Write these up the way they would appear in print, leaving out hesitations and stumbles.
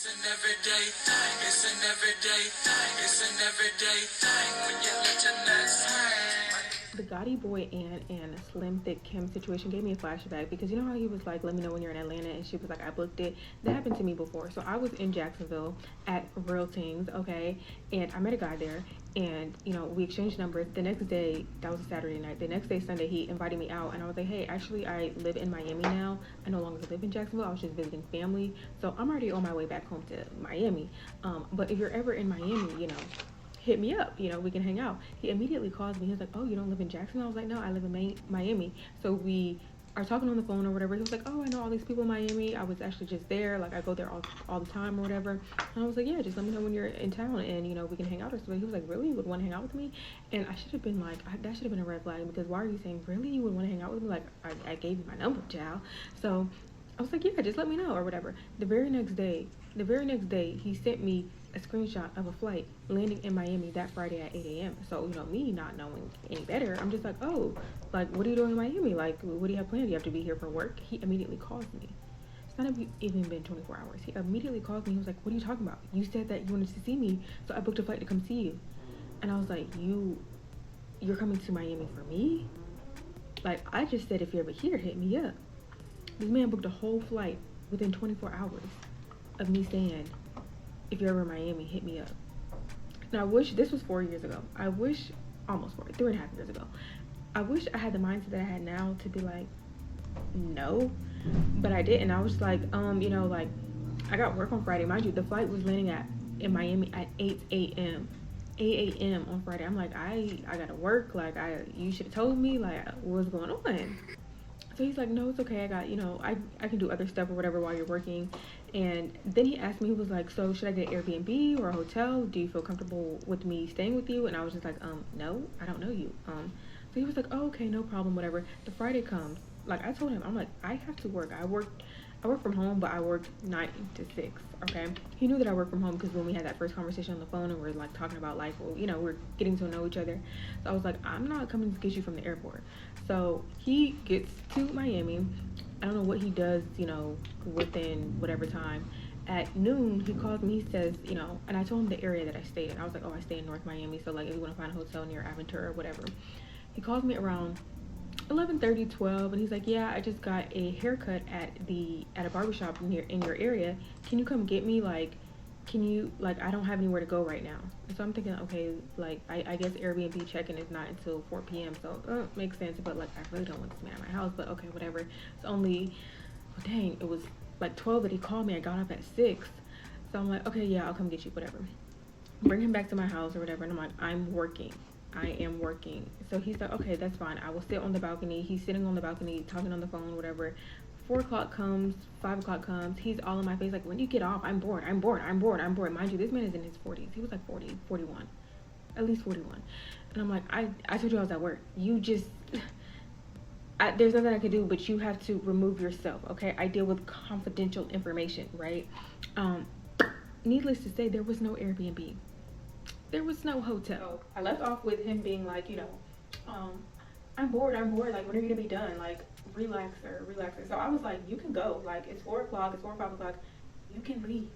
It's an everyday thing. It's an everyday thing. It's an everyday thing when you let your nuts hang. The Gotti Boy and Slim Thick Kim situation gave me a flashback because you know how he was like, let me know when you're in Atlanta, and she was like, I booked it. That happened to me before. So I was in Jacksonville at Real Teens, okay, and I met a guy there, and you know we exchanged numbers. The next day, that was a Saturday night. The next day, Sunday, he invited me out, and I was like, hey, actually, I live in Miami now. I no longer live in Jacksonville. I was just visiting family, so I'm already on my way back home to Miami. But if you're ever in Miami, you know, hit me up, you know, we can hang out. He immediately calls me. He was like, oh, you don't live in Jacksonville? I was like, no, I live in Miami. So we are talking on the phone or whatever. He was like, oh, I know all these people in Miami. I was actually just there. Like, I go there all the time or whatever. And I was like, yeah, just let me know when you're in town and, you know, we can hang out or something. He was like, really? You would want to hang out with me? And I should have been like, that should have been a red flag because why are you saying, really? You would want to hang out with me? Like, I gave you my number, child. So I was like, yeah, just let me know or whatever. The very next day, he sent me a screenshot of a flight landing in Miami that Friday at 8 a.m. So, you know, me not knowing any better, I'm just like, oh, like, what are you doing in Miami? Like, what do you have planned? Do you have to be here for work? He immediately calls me. It's not even been 24 hours. He immediately calls me. He was like, what are you talking about? You said that you wanted to see me, so I booked a flight to come see you. And I was like, you're coming to Miami for me? Like, I just said, if you're ever here, hit me up. This man booked a whole flight within 24 hours of me saying, if you're ever in Miami, hit me up. Now, I wish, this was 4 years ago. I wish, almost 3.5 years ago. I wish I had the mindset that I had now to be like, no, but I didn't. I was like, you know, like, I got work on Friday. Mind you, the flight was landing in Miami at 8 a.m. 8 a.m. on Friday. I'm like, I gotta work. Like, you should have told me, like, what's going on. So he's like, no, it's okay. I got, you know, I can do other stuff or whatever while you're working. And then he asked me, he was like, so should I get an Airbnb or a hotel? Do you feel comfortable with me staying with you? And I was just like, no, I don't know you. So he was like, oh, okay, no problem, whatever. The Friday comes. Like, I told him, I'm like, I have to work. I work from home, but I work 9 to 6, okay? He knew that I work from home because when we had that first conversation on the phone and we're, like, talking about life, well, you know, we're getting to know each other. So I was like, I'm not coming to get you from the airport. So he gets to Miami. I don't know what he does, you know, within whatever time. At noon, he calls me, he says, you know, and I told him the area that I stayed in. I was like, oh, I stay in North Miami, so, like, if you want to find a hotel near Aventura or whatever. He calls me around 11:30, 12, and he's like, yeah, I just got a haircut at a barbershop in your area. Can you come get me? Like, can you, like, I don't have anywhere to go right now. And so I'm thinking, okay, like, I guess Airbnb check-in is not until 4 p.m. So makes sense, but like, I really don't want this man at my house, but okay, whatever. It's only, well, dang, it was like 12 that he called me. I got up at 6. So I'm like, okay, yeah, I'll come get you, whatever. Bring him back to my house or whatever. And I'm like, I am working. So he's like, okay, that's fine. I will sit on the balcony. He's sitting on the balcony, talking on the phone, whatever. 4 o'clock comes, 5 o'clock comes. He's all in my face, like, when do you get off? I'm bored. Mind you, this man is in his 40s. He was like 40, 41, at least 41. And I'm like, I told you I was at work. You just, there's nothing I can do, but you have to remove yourself, okay? I deal with confidential information, right? Needless to say, there was no Airbnb. There was no hotel. I left off with him being like, you know, I'm bored. Like, when are you gonna be done? Like, relax. So I was like, you can go. Like, it's 4 o'clock, it's 4 or 5 o'clock. You can leave.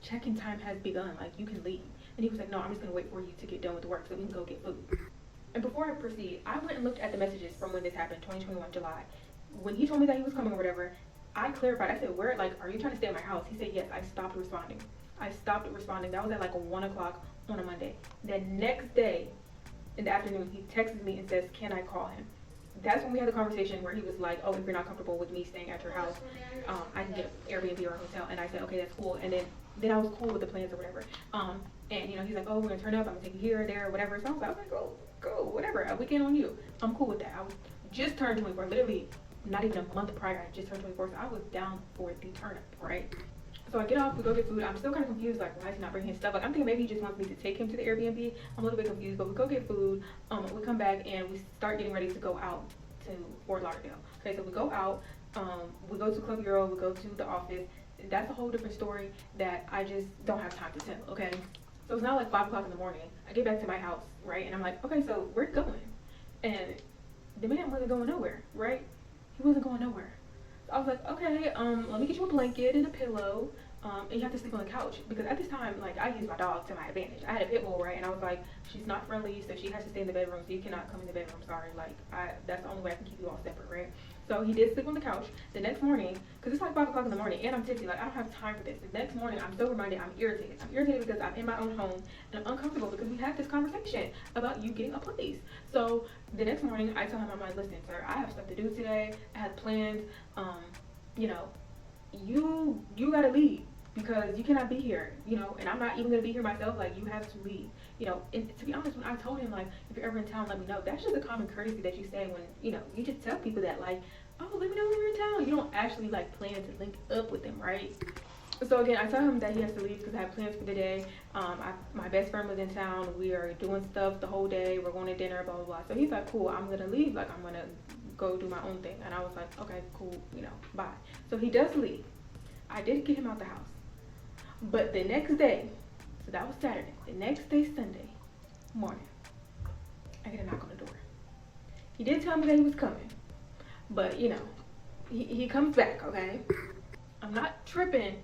Check-in time has begun. Like, you can leave. And he was like, no, I'm just gonna wait for you to get done with the work so we can go get food. And before I proceed, I went and looked at the messages from when this happened, 2021 July. When he told me that he was coming or whatever, I clarified. I said, where, like, are you trying to stay at my house? He said, yes. I stopped responding. That was at like 1 o'clock on a Monday. The next day in the afternoon, he texts me and says, can I call him? That's when we had the conversation where he was like, oh, if you're not comfortable with me staying at your house, I can get Airbnb or a hotel. And I said, okay, that's cool. And then I was cool with the plans or whatever. And you know, he's like, oh, we're gonna turn up, I'm gonna take you here or there or whatever. So I was like, okay, go, whatever, a weekend on you. I'm cool with that. I was just turned 24, literally not even a month prior. I just turned 24, so I was down for the turn up, right? So I get off, we go get food. I'm still kind of confused, like, why is he not bringing his stuff? Like, I'm thinking maybe he just wants me to take him to the Airbnb. I'm a little bit confused, but we go get food. We come back and we start getting ready to go out to Fort Lauderdale. Okay, so we go out, we go to Club Euro, we go to the office. That's a whole different story that I just don't have time to tell, okay? So it's now like 5 o'clock in the morning. I get back to my house, right? And I'm like, okay, so we're going. And the man wasn't going nowhere, right? He wasn't going nowhere. So I was like, okay, let me get you a blanket and a pillow. and you have to sleep on the couch because at this time, like I use my dog to my advantage. I had a pit bull, right, and I was like, she's not friendly, so she has to stay in the bedroom. So you cannot come in the bedroom. Sorry, like that's the only way I can keep you all separate, right? So he did sleep on the couch. The next morning, because it's like 5 o'clock in the morning, and I'm tipsy, like I don't have time for this. The next morning, I'm so reminded, I'm irritated. I'm irritated because I'm in my own home and I'm uncomfortable because we had this conversation about you getting a place. So the next morning, I tell him, I'm like, listen, sir, I have stuff to do today. I had plans. You know, you gotta leave because you cannot be here, you know, and I'm not even gonna be here myself. Like, you have to leave, you know. And to be honest, when I told him, like, if you're ever in town, let me know. That's just a common courtesy that you say when, you know, you just tell people that, like, oh, let me know when you're in town. You don't actually like plan to link up with them, right? So again, I tell him that he has to leave because I have plans for the day. My best friend was in town. We are doing stuff the whole day. We're going to dinner, blah blah blah. So he's like, cool, I'm gonna leave. Like, I'm gonna go do my own thing. And I was like, okay, cool, you know, bye. So he does leave. I did get him out the house. But the next day, so that was Saturday, the next day, Sunday morning, I get a knock on the door. He did tell me that he was coming, but you know, he comes back, okay? I'm not tripping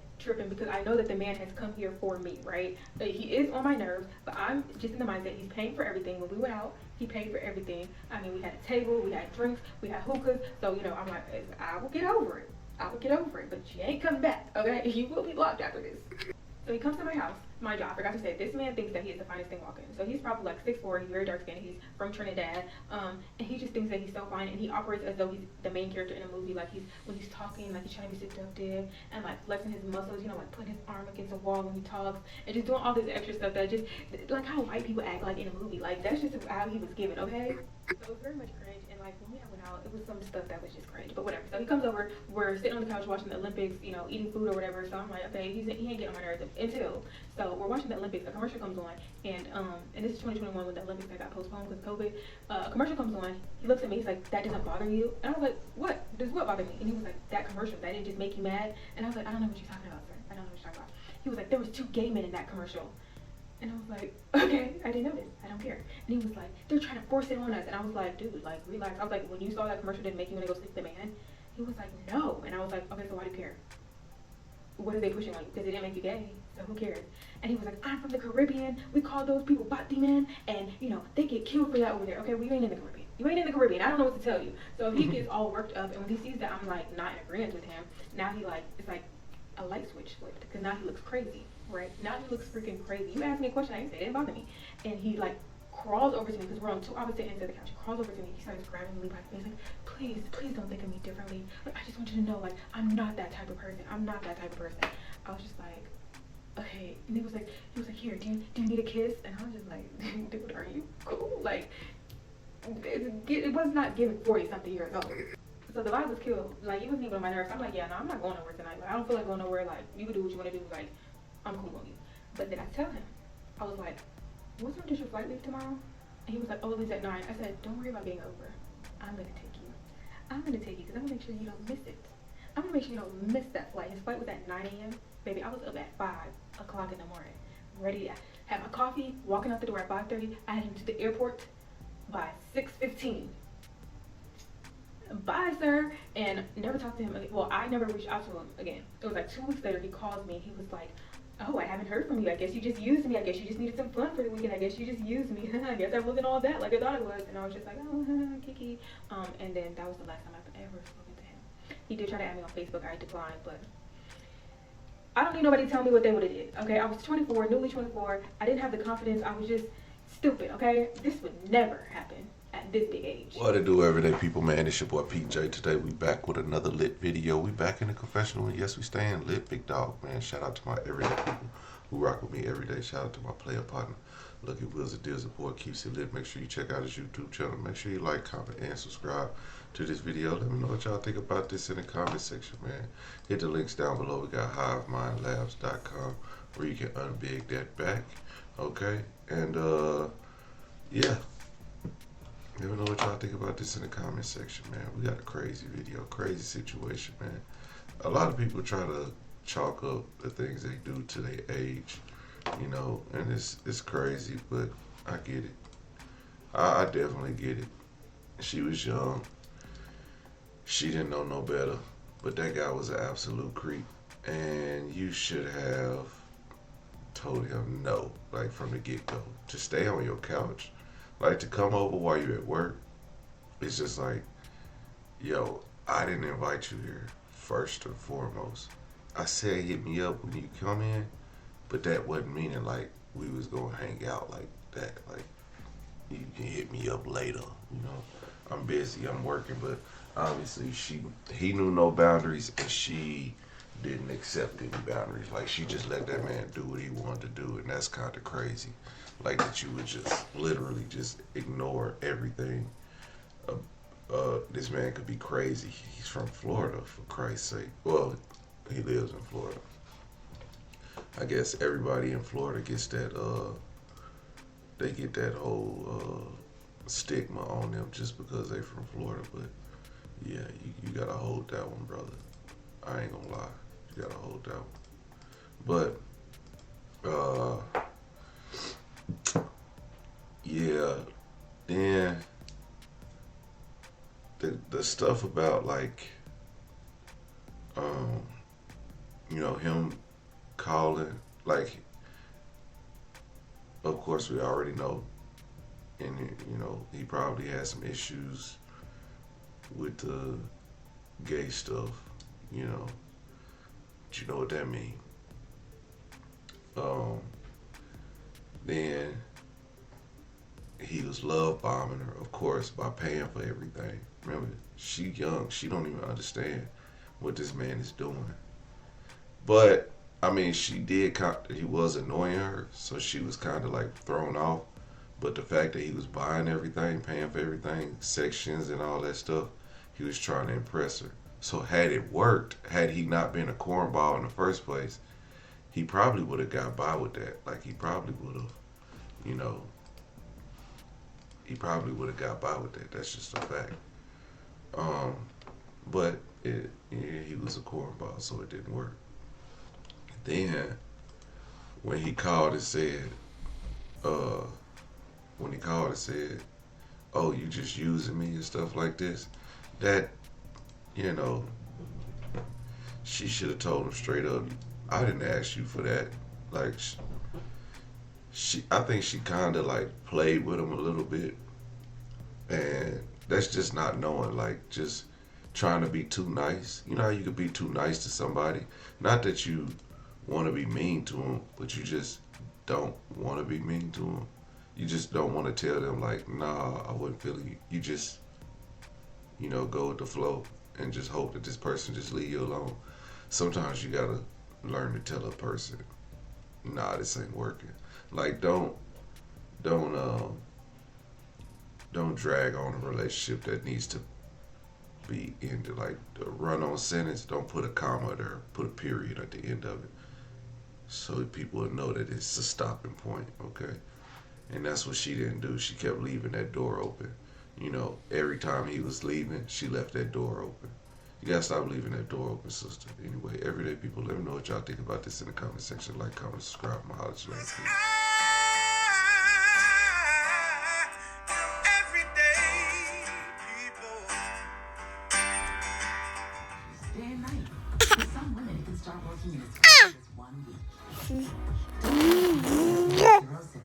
because I know that the man has come here for me, right? But he is on my nerves, but I'm just in the mindset he's paying for everything. When we went out, he paid for everything. I mean, we had a table, we had drinks, we had hookahs, so you know, I'm like, I will get over it. I will get over it, but you ain't coming back, okay? You will be blocked after this. So he comes to my house. Mind you, I forgot to say, this man thinks that he is the finest thing walking. So he's probably like 6'4", he's very dark skinned, he's from Trinidad, and he just thinks that he's so fine, and he operates as though he's the main character in a movie. Like, when he's talking, like he's trying to be seductive, and like flexing his muscles, you know, like putting his arm against a wall when he talks, and just doing all this extra stuff that just, like how white people act like in a movie. Like, that's just how he was given, okay? So it was very much cringe, and like when we went out, it was some stuff that was just cringe, but whatever. So he comes over, we're sitting on the couch watching the Olympics, you know, eating food or whatever. So I'm like, okay, he ain't getting on my nerves until, so we're watching the Olympics, a commercial comes on, and this is 2021 when the Olympics that got postponed because of COVID. A commercial comes on, he looks at me, he's like, that doesn't bother you? And I was like, what? Does what bother me? And he was like, that commercial, that didn't just make you mad? And I was like, I don't know what you're talking about, sir. I don't know what you're talking about. He was like, there was 2 gay men in that commercial. And I was like, okay, I didn't know this. I don't care. And he was like, they're trying to force it on us. And I was like, dude, like, relax. I was like, when you saw that commercial, didn't make you want to go sleep with the man? He was like, no. And I was like, okay, so why do you care? What are they pushing on you? Because it didn't make you gay, so who cares? And he was like, I'm from the Caribbean. We call those people bati men, and you know, they get killed for that over there. Okay, well, you ain't in the Caribbean. You ain't in the Caribbean. I don't know what to tell you. So he gets all worked up, and when he sees that I'm like not in agreement with him, now he like, it's like a light switch flipped, because now he looks crazy, right? Now he looks freaking crazy. You asked me a question, I didn't say it didn't bother me. And he like crawls over to me, because we're on 2 opposite ends of the couch. He crawls over to me, he starts grabbing me by the face, like, please don't think of me differently. Like, I just want you to know, like, I'm not that type of person. I'm not that type of person. I was just like, okay. And he was like, here, do you need a kiss? And I was just like, dude, are you cool? Like, it was not given 40-something years old. So the vibe was killed. Like, he wasn't even on my nerves. I'm like, yeah, no, I'm not going nowhere tonight. Like, I don't feel like going nowhere. Like, you can do what you want to do. Like, I'm cool on you. But then I tell him, I was like, what time does your flight leave tomorrow? And he was like, oh, it leaves at 9. I said, don't worry about being over. I'm going to take you. I'm going to take you because I'm going to make sure you don't miss it. I'm going to make sure you don't miss that flight. His flight was at 9 a.m. Baby, I was up at 5 o'clock in the morning, ready to have my coffee, walking out the door at 5:30. I had him to the airport by 6:15. Bye, sir. And never talked to him again. Well, I never reached out to him again. It was like 2 weeks later, he calls me. He was like, oh, I haven't heard from you. I guess you just used me. I guess you just needed some fun for the weekend. I guess you just used me. I guess I wasn't all that like I thought it was. And I was just like, oh, Kiki. And then that was the last time I've ever spoken to him. He did try to add me on Facebook. I declined, but I don't need nobody to tell me what they would have did. Okay, I was 24, newly 24. I didn't have the confidence. I was just stupid. Okay, this would never happen at this big age. What to do, everyday people, man? It's your boy PJ. Today we back with another lit video. We back in the confessional, and yes, we staying lit, big dog, man. Shout out to my everyday people who rock with me every day. Shout out to my player partner, Lucky Wheels of Deals Support, keeps it lit. Make sure you check out his YouTube channel. Make sure you like, comment, and subscribe to this video. Let me know what y'all think about this in the comment section, man. Hit the links down below. We got HiveMindLabs.com where you can unbig that back, okay? And yeah. Let me know what y'all think about this in the comment section, man. We got a crazy video, crazy situation, man. A lot of people try to chalk up the things they do to their age, you know, and it's crazy, but I get it. I definitely get it. She was young. She didn't know no better, but that guy was an absolute creep. And you should have told him no, like from the get go. To stay on your couch. Like to come over while you're at work. It's just like, yo, I didn't invite you here, first and foremost. I said hit me up when you come in, but that wasn't meaning like we was gonna hang out like that. Like you can hit me up later, you know. I'm busy, I'm working, but obviously he knew no boundaries and she didn't accept any boundaries. Like she just let that man do what he wanted to do, and that's kind of crazy. Like that you would just literally just ignore everything. This man could be crazy. He's from Florida, for Christ's sake. Well, he lives in Florida. I guess everybody in Florida gets that. They get that whole stigma on them just because they from Florida. But yeah, you gotta hold that one, brother. I ain't gonna lie. You gotta hold that one. But yeah, then the stuff about like you know, him calling, like, of course we already know, and you know, he probably had some issues with the gay stuff, you know. But you know what that mean. Then he was love bombing her, of course, by paying for everything. Remember, she young, she don't even understand what this man is doing. But I mean, he was annoying her, so she was kind of like thrown off. But the fact that he was buying everything, paying for everything, sections and all that stuff, he was trying to impress her. So had it worked, had he not been a cornball in the first place, he probably would have got by with that. Like he probably would have, you know, he probably would have got by with that. That's just a fact. But he was a cornball, so it didn't work. Then when he called and said, "Oh, you just using me and stuff like this," that, you know, she should have told him straight up, "I didn't ask you for that." Like I think she kind of like played with him a little bit, and that's just not knowing, like just trying to be too nice. You know how you could be too nice to somebody? Not that you want to be mean to them, but you just don't want to be mean to them. You just don't want to tell them like, nah, I wasn't feeling you. You just, you know, go with the flow and just hope that this person just leave you alone. Sometimes you gotta learn to tell a person, nah, this ain't working. Like don't drag on a relationship that needs to be ended. Like the run-on sentence, don't put a comma there, put a period at the end of it, so people will know that it's a stopping point, okay? And that's what she didn't do. She kept leaving that door open. You know, every time he was leaving, she left that door open. You gotta stop leaving that door open, sister. Anyway, everyday people, let me know what y'all think about this in the comment section. Like, comment, subscribe, my holla at you later.